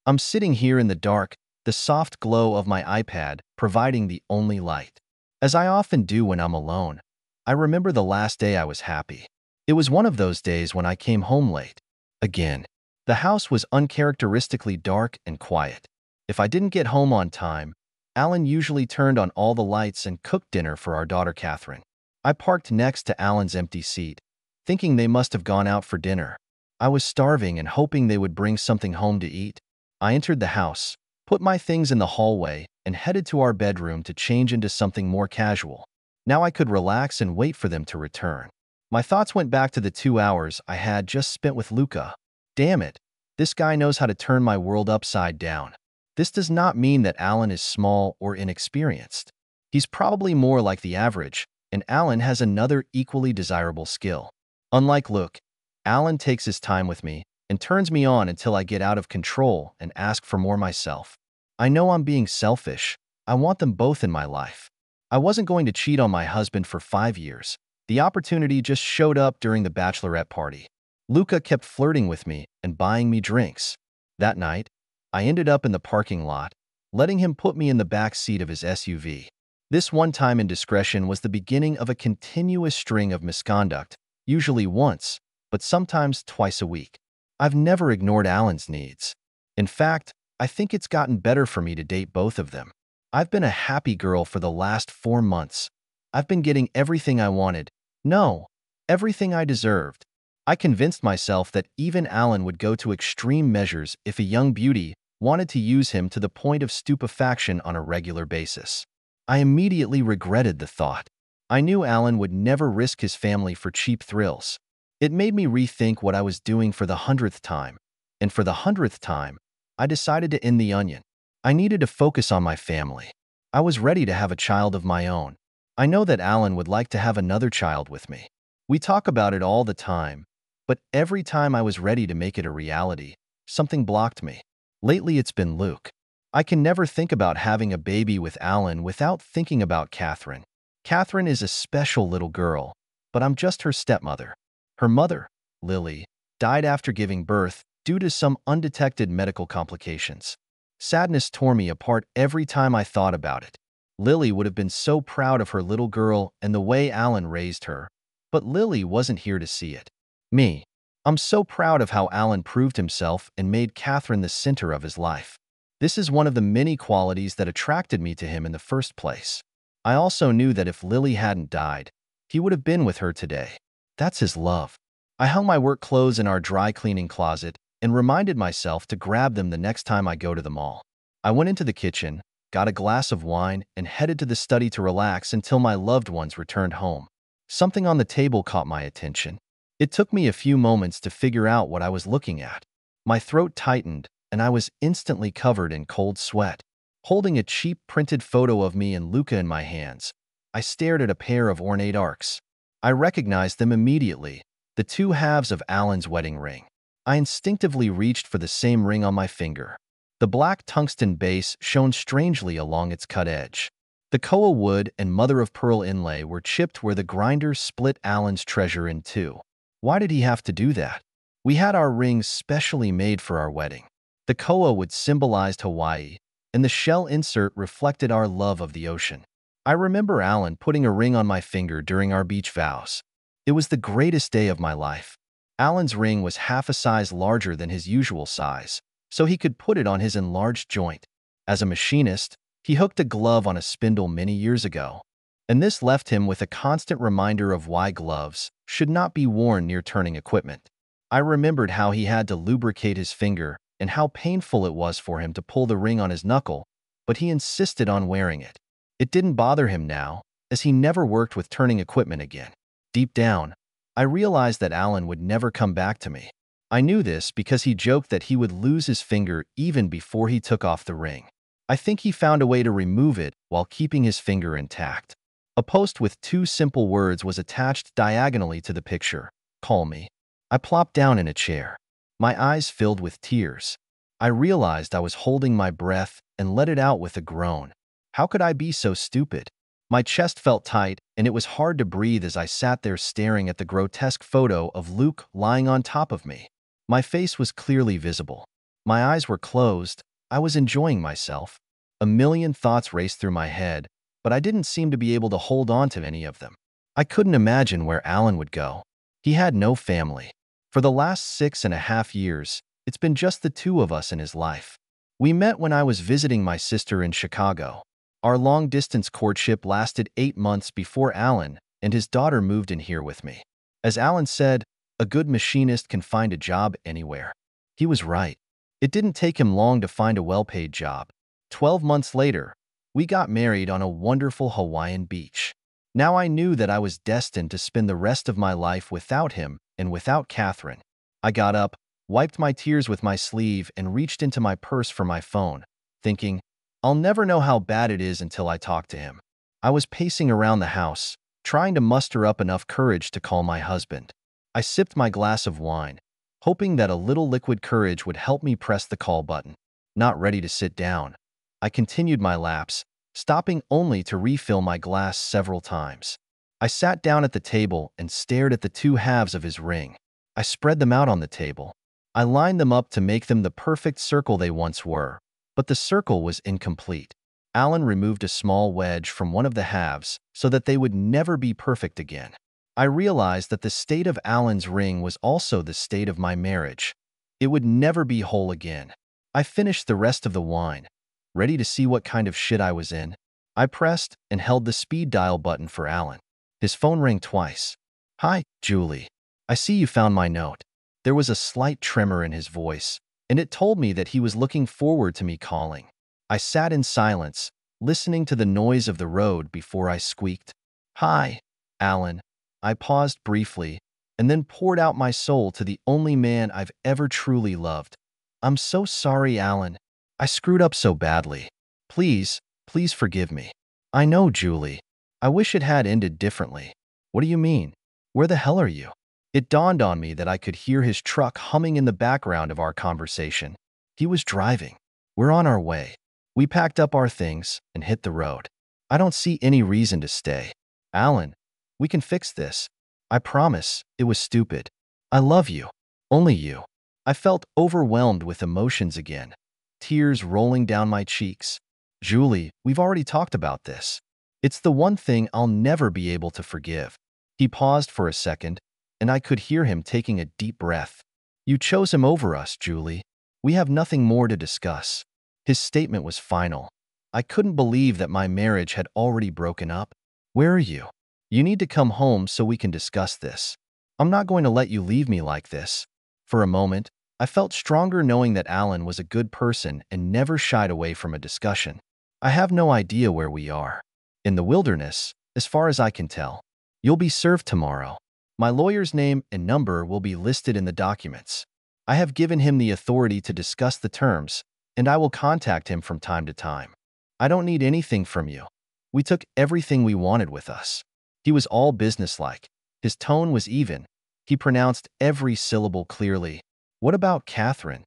I'm sitting here in the dark, the soft glow of my iPad providing the only light. As I often do when I'm alone, I remember the last day I was happy. It was one of those days when I came home late. Again, the house was uncharacteristically dark and quiet. If I didn't get home on time, Alan usually turned on all the lights and cooked dinner for our daughter Catherine. I parked next to Alan's empty seat, thinking they must have gone out for dinner. I was starving and hoping they would bring something home to eat. I entered the house, put my things in the hallway, and headed to our bedroom to change into something more casual. Now I could relax and wait for them to return. My thoughts went back to the 2 hours I had just spent with Luca. Damn it, this guy knows how to turn my world upside down. This does not mean that Alan is small or inexperienced. He's probably more like the average, and Alan has another equally desirable skill. Unlike Luke, Alan takes his time with me and turns me on until I get out of control and ask for more myself. I know I'm being selfish. I want them both in my life. I wasn't going to cheat on my husband for 5 years. The opportunity just showed up during the bachelorette party. Luca kept flirting with me and buying me drinks. That night, I ended up in the parking lot, letting him put me in the back seat of his SUV. This one-time indiscretion was the beginning of a continuous string of misconduct, usually once, but sometimes twice a week. I've never ignored Alan's needs. In fact, I think it's gotten better for me to date both of them. I've been a happy girl for the last 4 months. I've been getting everything I wanted. No, everything I deserved. I convinced myself that even Alan would go to extreme measures if a young beauty wanted to use him to the point of stupefaction on a regular basis. I immediately regretted the thought. I knew Alan would never risk his family for cheap thrills. It made me rethink what I was doing for the 100th time. And for the 100th time, I decided to end the onion. I needed to focus on my family. I was ready to have a child of my own. I know that Alan would like to have another child with me. We talk about it all the time, but every time I was ready to make it a reality, something blocked me. Lately it's been Luke. I can never think about having a baby with Alan without thinking about Catherine. Catherine is a special little girl, but I'm just her stepmother. Her mother, Lily, died after giving birth due to some undetected medical complications. Sadness tore me apart every time I thought about it. Lily would have been so proud of her little girl and the way Alan raised her, but Lily wasn't here to see it. Me. I'm so proud of how Alan proved himself and made Catherine the center of his life. This is one of the many qualities that attracted me to him in the first place. I also knew that if Lily hadn't died, he would have been with her today. That's his love. I hung my work clothes in our dry cleaning closet and reminded myself to grab them the next time I go to the mall. I went into the kitchen, got a glass of wine, and headed to the study to relax until my loved ones returned home. Something on the table caught my attention. It took me a few moments to figure out what I was looking at. My throat tightened, and I was instantly covered in cold sweat. Holding a cheap printed photo of me and Luca in my hands, I stared at a pair of ornate arcs. I recognized them immediately, the two halves of Alan's wedding ring. I instinctively reached for the same ring on my finger. The black tungsten base shone strangely along its cut edge. The koa wood and mother-of-pearl inlay were chipped where the grinder split Alan's treasure in two. Why did he have to do that? We had our rings specially made for our wedding. The koa wood symbolized Hawaii, and the shell insert reflected our love of the ocean. I remember Alan putting a ring on my finger during our beach vows. It was the greatest day of my life. Alan's ring was half a size larger than his usual size, so he could put it on his enlarged joint. As a machinist, he hooked a glove on a spindle many years ago, and this left him with a constant reminder of why gloves should not be worn near turning equipment. I remembered how he had to lubricate his finger and how painful it was for him to pull the ring on his knuckle, but he insisted on wearing it. It didn't bother him now, as he never worked with turning equipment again. Deep down, I realized that Alan would never come back to me. I knew this because he joked that he would lose his finger even before he took off the ring. I think he found a way to remove it while keeping his finger intact. A post with 2 simple words was attached diagonally to the picture: "Call me." I plopped down in a chair. My eyes filled with tears. I realized I was holding my breath and let it out with a groan. How could I be so stupid? My chest felt tight, and it was hard to breathe as I sat there staring at the grotesque photo of Luke lying on top of me. My face was clearly visible. My eyes were closed. I was enjoying myself. A million thoughts raced through my head, but I didn't seem to be able to hold on to any of them. I couldn't imagine where Alan would go. He had no family. For the last 6.5 years, it's been just the two of us in his life. We met when I was visiting my sister in Chicago. Our long-distance courtship lasted 8 months before Alan and his daughter moved in here with me. As Alan said, a good machinist can find a job anywhere. He was right. It didn't take him long to find a well-paid job. 12 months later, we got married on a wonderful Hawaiian beach. Now I knew that I was destined to spend the rest of my life without him and without Catherine. I got up, wiped my tears with my sleeve, and reached into my purse for my phone, thinking, I'll never know how bad it is until I talk to him. I was pacing around the house, trying to muster up enough courage to call my husband. I sipped my glass of wine, hoping that a little liquid courage would help me press the call button. Not ready to sit down, I continued my laps, stopping only to refill my glass several times. I sat down at the table and stared at the two halves of his ring. I spread them out on the table. I lined them up to make them the perfect circle they once were, but the circle was incomplete. Alan removed a small wedge from one of the halves so that they would never be perfect again. I realized that the state of Alan's ring was also the state of my marriage. It would never be whole again. I finished the rest of the wine, ready to see what kind of shit I was in. I pressed and held the speed dial button for Alan. His phone rang twice. Hi, Julie. I see you found my note. There was a slight tremor in his voice, and it told me that he was looking forward to me calling. I sat in silence, listening to the noise of the road before I squeaked, Hi, Alan. I paused briefly, and then poured out my soul to the only man I've ever truly loved. I'm so sorry, Alan. I screwed up so badly. Please forgive me. I know, Julie. I wish it had ended differently. What do you mean? Where the hell are you? It dawned on me that I could hear his truck humming in the background of our conversation. He was driving. We're on our way. We packed up our things and hit the road. I don't see any reason to stay. Alan, we can fix this. I promise. It was stupid. I love you. Only you. I felt overwhelmed with emotions again, tears rolling down my cheeks. Julie, we've already talked about this. It's the one thing I'll never be able to forgive. He paused for a second, and I could hear him taking a deep breath. You chose him over us, Julie. We have nothing more to discuss. His statement was final. I couldn't believe that my marriage had already broken up. Where are you? You need to come home so we can discuss this. I'm not going to let you leave me like this. For a moment, I felt stronger knowing that Alan was a good person and never shied away from a discussion. I have no idea where we are. In the wilderness, as far as I can tell. You'll be served tomorrow. My lawyer's name and number will be listed in the documents. I have given him the authority to discuss the terms, and I will contact him from time to time. I don't need anything from you. We took everything we wanted with us. He was all businesslike. His tone was even. He pronounced every syllable clearly. What about Catherine?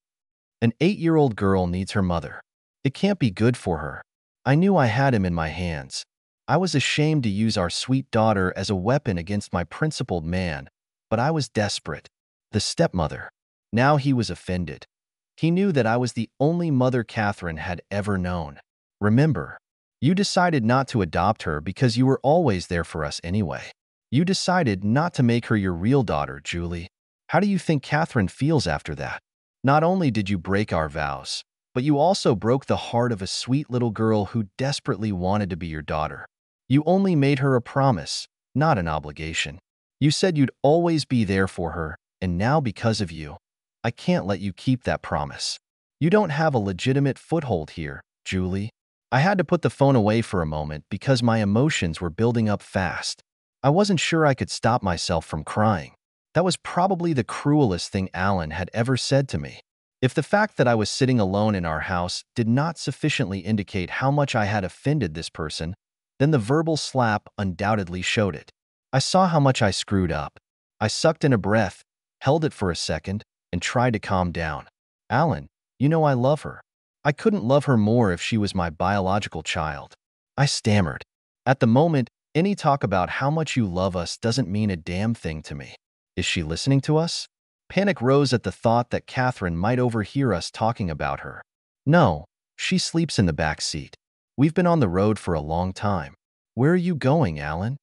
An 8-year-old girl needs her mother. It can't be good for her. I knew I had him in my hands. I was ashamed to use our sweet daughter as a weapon against my principled man, but I was desperate. The stepmother. Now he was offended. He knew that I was the only mother Catherine had ever known. Remember, you decided not to adopt her because you were always there for us anyway. You decided not to make her your real daughter, Julie. How do you think Catherine feels after that? Not only did you break our vows, but you also broke the heart of a sweet little girl who desperately wanted to be your daughter. You only made her a promise, not an obligation. You said you'd always be there for her, and now because of you, I can't let you keep that promise. You don't have a legitimate foothold here, Julie. I had to put the phone away for a moment because my emotions were building up fast. I wasn't sure I could stop myself from crying. That was probably the cruelest thing Alan had ever said to me. If the fact that I was sitting alone in our house did not sufficiently indicate how much I had offended this person, then the verbal slap undoubtedly showed it. I saw how much I screwed up. I sucked in a breath, held it for a second, and tried to calm down. Alan, you know I love her. I couldn't love her more if she was my biological child. I stammered. At the moment, any talk about how much you love us doesn't mean a damn thing to me. Is she listening to us? Panic rose at the thought that Catherine might overhear us talking about her. No, she sleeps in the back seat. We've been on the road for a long time. Where are you going, Alan?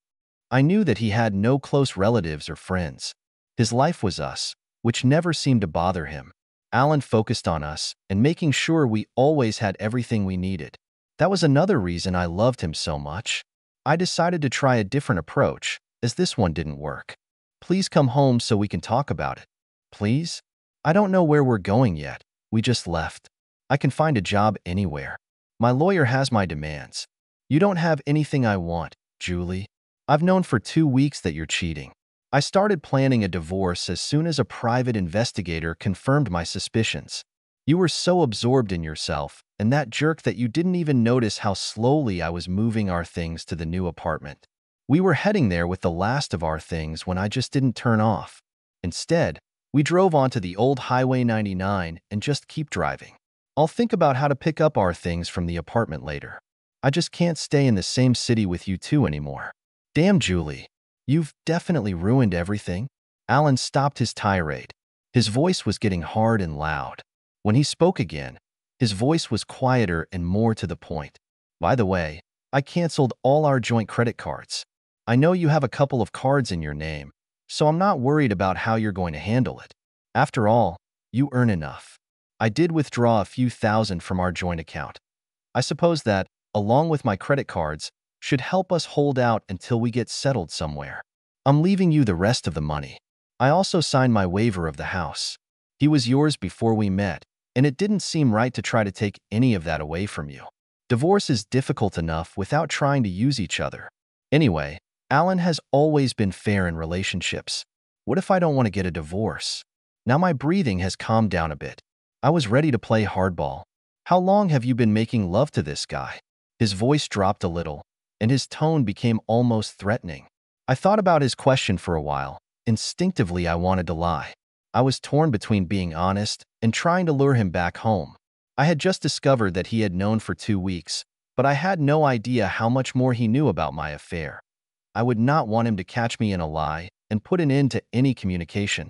I knew that he had no close relatives or friends. His life was us, which never seemed to bother him. Alan focused on us and making sure we always had everything we needed. That was another reason I loved him so much. I decided to try a different approach, as this one didn't work. Please come home so we can talk about it. Please? I don't know where we're going yet. We just left. I can find a job anywhere. My lawyer has my demands. You don't have anything I want, Julie. I've known for 2 weeks that you're cheating. I started planning a divorce as soon as a private investigator confirmed my suspicions. You were so absorbed in yourself and that jerk that you didn't even notice how slowly I was moving our things to the new apartment. We were heading there with the last of our things when I just didn't turn off. Instead, we drove onto the old Highway 99 and just keep driving. I'll think about how to pick up our things from the apartment later. I just can't stay in the same city with you two anymore. Damn, Julie. You've definitely ruined everything. Alan stopped his tirade. His voice was getting hard and loud. When he spoke again, his voice was quieter and more to the point. By the way, I canceled all our joint credit cards. I know you have a couple of cards in your name, so I'm not worried about how you're going to handle it. After all, you earn enough. I did withdraw a few thousand from our joint account. I suppose that, along with my credit cards, should help us hold out until we get settled somewhere. I'm leaving you the rest of the money. I also signed my waiver of the house. He was yours before we met, and it didn't seem right to try to take any of that away from you. Divorce is difficult enough without trying to use each other. Anyway, Alan has always been fair in relationships. What if I don't want to get a divorce? Now my breathing has calmed down a bit. I was ready to play hardball. How long have you been making love to this guy? His voice dropped a little, and his tone became almost threatening. I thought about his question for a while. Instinctively, I wanted to lie. I was torn between being honest and trying to lure him back home. I had just discovered that he had known for 2 weeks, but I had no idea how much more he knew about my affair. I would not want him to catch me in a lie and put an end to any communication.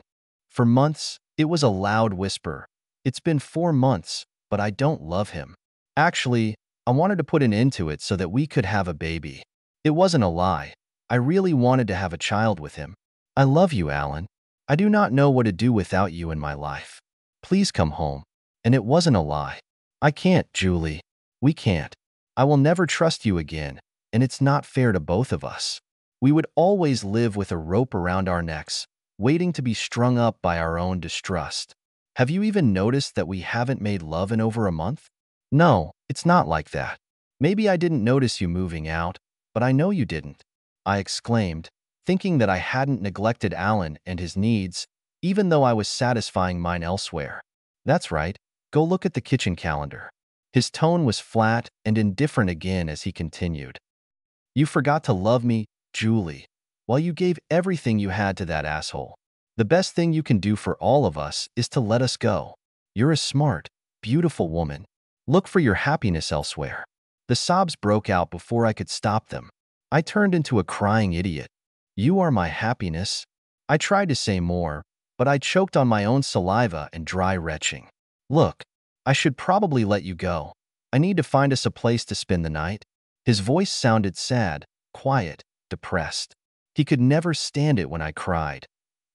For months, it was a loud whisper. It's been 4 months, but I don't love him. Actually, I wanted to put an end to it so that we could have a baby. It wasn't a lie. I really wanted to have a child with him. I love you, Alan. I do not know what to do without you in my life. Please come home. And it wasn't a lie. I can't, Julie. We can't. I will never trust you again, and it's not fair to both of us. We would always live with a rope around our necks, waiting to be strung up by our own distrust. Have you even noticed that we haven't made love in over a month? No, it's not like that. Maybe I didn't notice you moving out, but I know you didn't. I exclaimed, thinking that I hadn't neglected Alan and his needs, even though I was satisfying mine elsewhere. That's right. Go look at the kitchen calendar. His tone was flat and indifferent again as he continued. You forgot to love me, Julie, while you gave everything you had to that asshole. The best thing you can do for all of us is to let us go. You're a smart, beautiful woman. Look for your happiness elsewhere. The sobs broke out before I could stop them. I turned into a crying idiot. You are my happiness. I tried to say more, but I choked on my own saliva and dry retching. Look, I should probably let you go. I need to find us a place to spend the night. His voice sounded sad, quiet, depressed. He could never stand it when I cried.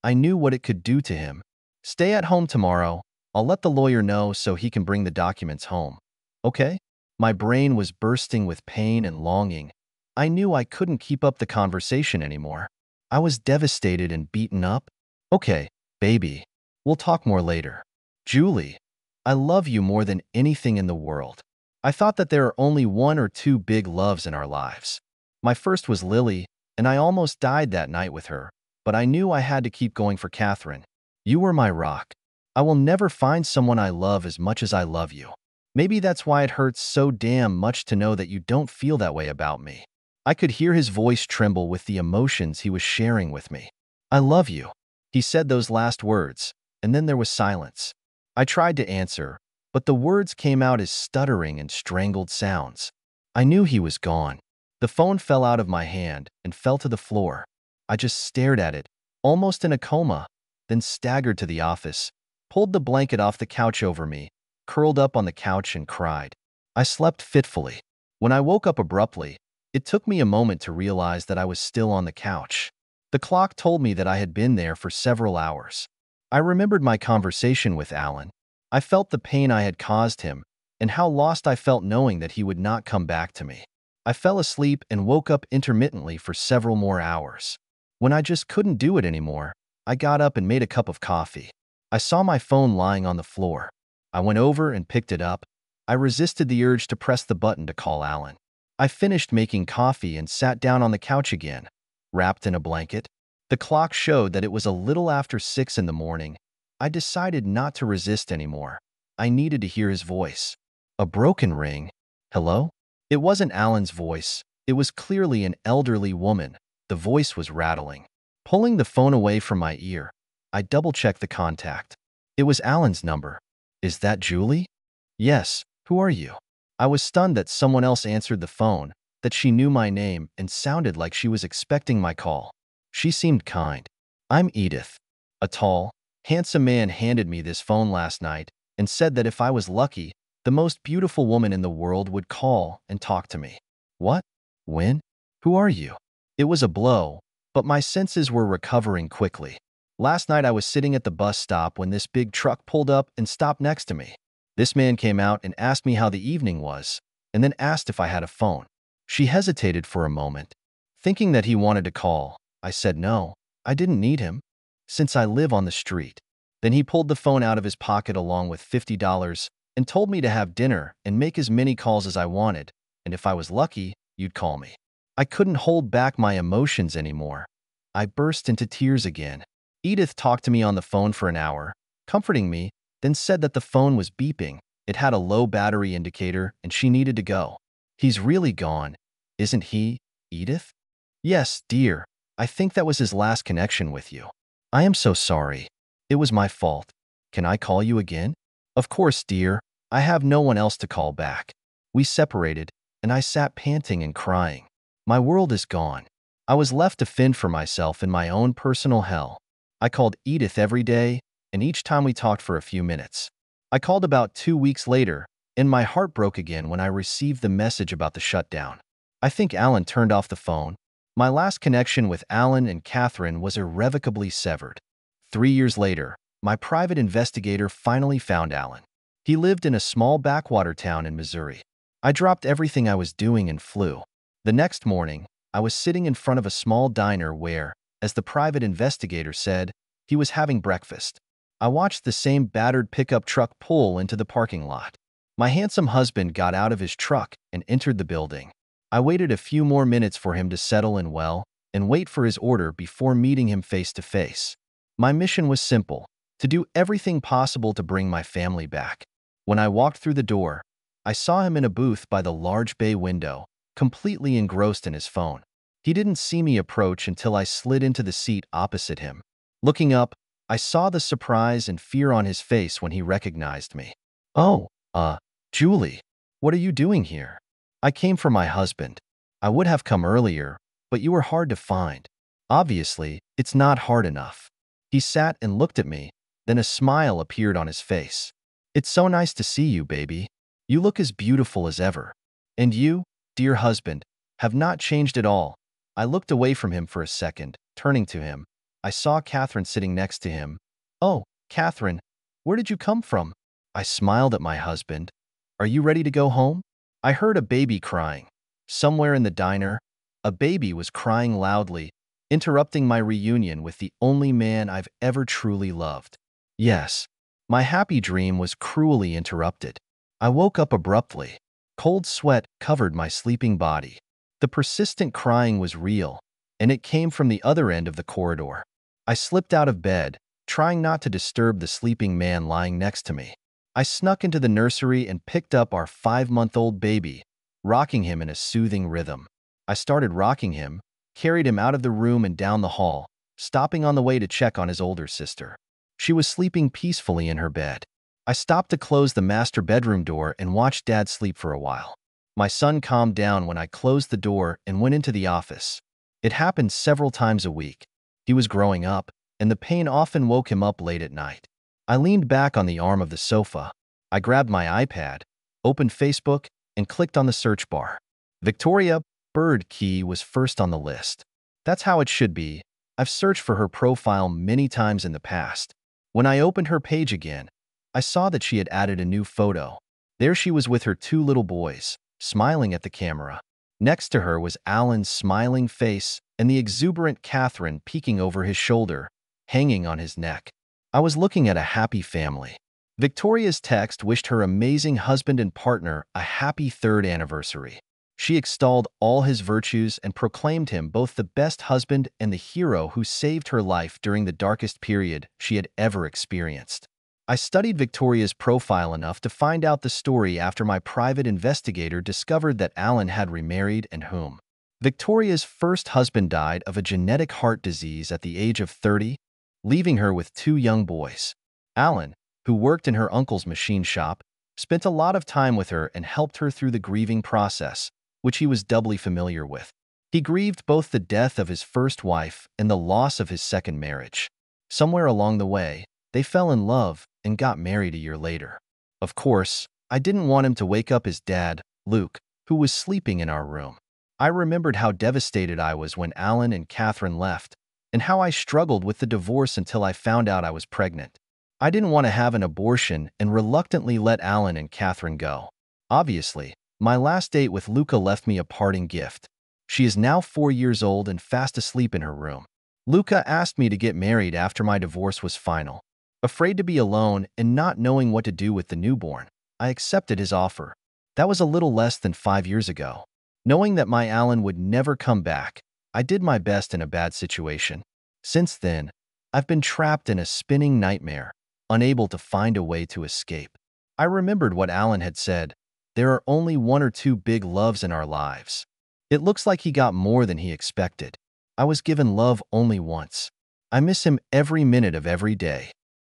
I knew what it could do to him. Stay at home tomorrow. I'll let the lawyer know so he can bring the documents home. Okay? My brain was bursting with pain and longing. I knew I couldn't keep up the conversation anymore. I was devastated and beaten up. Okay, baby. We'll talk more later. Julie, I love you more than anything in the world. I thought that there are only 1 or 2 big loves in our lives. My first was Lily, and I almost died that night with her, but I knew I had to keep going for Catherine. You were my rock. I will never find someone I love as much as I love you. Maybe that's why it hurts so damn much to know that you don't feel that way about me. I could hear his voice tremble with the emotions he was sharing with me. I love you. He said those last words, and then there was silence. I tried to answer, but the words came out as stuttering and strangled sounds. I knew he was gone. The phone fell out of my hand and fell to the floor. I just stared at it, almost in a coma. then staggered to the office, pulled the blanket off the couch over me, curled up on the couch and cried. I slept fitfully. When I woke up abruptly, it took me a moment to realize that I was still on the couch. The clock told me that I had been there for several hours. I remembered my conversation with Alan. I felt the pain I had caused him, and how lost I felt knowing that he would not come back to me. I fell asleep and woke up intermittently for several more hours. When I just couldn't do it anymore, I got up and made a cup of coffee. I saw my phone lying on the floor. I went over and picked it up. I resisted the urge to press the button to call Alan. I finished making coffee and sat down on the couch again, wrapped in a blanket. The clock showed that it was a little after 6 in the morning. I decided not to resist anymore. I needed to hear his voice. A broken ring. Hello? It wasn't Alan's voice. It was clearly an elderly woman. The voice was rattling. Pulling the phone away from my ear, I double-checked the contact. It was Alan's number. Is that Julie? Yes. Who are you? I was stunned that someone else answered the phone, that she knew my name and sounded like she was expecting my call. She seemed kind. I'm Edith. A tall, handsome man handed me this phone last night and said that if I was lucky, the most beautiful woman in the world would call and talk to me. What? When? Who are you? It was a blow, but my senses were recovering quickly. Last night I was sitting at the bus stop when this big truck pulled up and stopped next to me. This man came out and asked me how the evening was, and then asked if I had a phone. She hesitated for a moment. Thinking that he wanted to call, I said no, I didn't need him, since I live on the street. Then he pulled the phone out of his pocket along with $50 and told me to have dinner and make as many calls as I wanted, and if I was lucky, you'd call me. I couldn't hold back my emotions anymore. I burst into tears again. Edith talked to me on the phone for an hour, comforting me, then said that the phone was beeping. It had a low battery indicator and she needed to go. He's really gone, isn't he, Edith? Yes, dear. I think that was his last connection with you. I am so sorry. It was my fault. Can I call you again? Of course, dear. I have no one else to call back. We separated, and I sat panting and crying. My world is gone. I was left to fend for myself in my own personal hell. I called Edith every day, and each time we talked for a few minutes. I called about 2 weeks later, and my heart broke again when I received the message about the shutdown. I think Alan turned off the phone. My last connection with Alan and Catherine was irrevocably severed. 3 years later, my private investigator finally found Alan. He lived in a small backwater town in Missouri. I dropped everything I was doing and flew. The next morning, I was sitting in front of a small diner where, as the private investigator said, he was having breakfast. I watched the same battered pickup truck pull into the parking lot. My handsome husband got out of his truck and entered the building. I waited a few more minutes for him to settle in well and wait for his order before meeting him face to face. My mission was simple: to do everything possible to bring my family back. When I walked through the door, I saw him in a booth by the large bay window, completely engrossed in his phone. He didn't see me approach until I slid into the seat opposite him. Looking up, I saw the surprise and fear on his face when he recognized me. Oh, Julie, what are you doing here? I came for my husband. I would have come earlier, but you were hard to find. Obviously, it's not hard enough. He sat and looked at me, then a smile appeared on his face. It's so nice to see you, baby. You look as beautiful as ever. And you, dear husband, have not changed at all. I looked away from him for a second, turning to him. I saw Catherine sitting next to him. Oh, Catherine, where did you come from? I smiled at my husband. Are you ready to go home? I heard a baby crying. Somewhere in the diner, a baby was crying loudly, interrupting my reunion with the only man I've ever truly loved. Yes, my happy dream was cruelly interrupted. I woke up abruptly. Cold sweat covered my sleeping body. The persistent crying was real, and it came from the other end of the corridor. I slipped out of bed, trying not to disturb the sleeping man lying next to me. I snuck into the nursery and picked up our 5-month-old baby, rocking him in a soothing rhythm. I started rocking him, carried him out of the room and down the hall, stopping on the way to check on his older sister. She was sleeping peacefully in her bed. I stopped to close the master bedroom door and watched Dad sleep for a while. My son calmed down when I closed the door and went into the office. It happened several times a week. He was growing up, and the pain often woke him up late at night. I leaned back on the arm of the sofa. I grabbed my iPad, opened Facebook, and clicked on the search bar. Victoria Bird Key was first on the list. That's how it should be. I've searched for her profile many times in the past. When I opened her page again, I saw that she had added a new photo. There she was with her two little boys, smiling at the camera. Next to her was Alan's smiling face and the exuberant Catherine peeking over his shoulder, hanging on his neck. I was looking at a happy family. Victoria's text wished her amazing husband and partner a happy third anniversary. She extolled all his virtues and proclaimed him both the best husband and the hero who saved her life during the darkest period she had ever experienced. I studied Victoria's profile enough to find out the story after my private investigator discovered that Alan had remarried and whom. Victoria's first husband died of a genetic heart disease at the age of 30, leaving her with two young boys. Alan, who worked in her uncle's machine shop, spent a lot of time with her and helped her through the grieving process, which he was doubly familiar with. He grieved both the death of his first wife and the loss of his second marriage. Somewhere along the way, they fell in love and got married a year later. Of course, I didn't want him to wake up his dad, Luke, who was sleeping in our room. I remembered how devastated I was when Alan and Catherine left, and how I struggled with the divorce until I found out I was pregnant. I didn't want to have an abortion and reluctantly let Alan and Catherine go. Obviously, my last date with Luca left me a parting gift. She is now 4 years old and fast asleep in her room. Luca asked me to get married after my divorce was final. Afraid to be alone and not knowing what to do with the newborn, I accepted his offer. That was a little less than 5 years ago. Knowing that my Alan would never come back, I did my best in a bad situation. Since then, I've been trapped in a spinning nightmare, unable to find a way to escape. I remembered what Alan had said. There are only 1 or 2 big loves in our lives. It looks like he got more than he expected. I was given love only once. I miss him every minute of every day.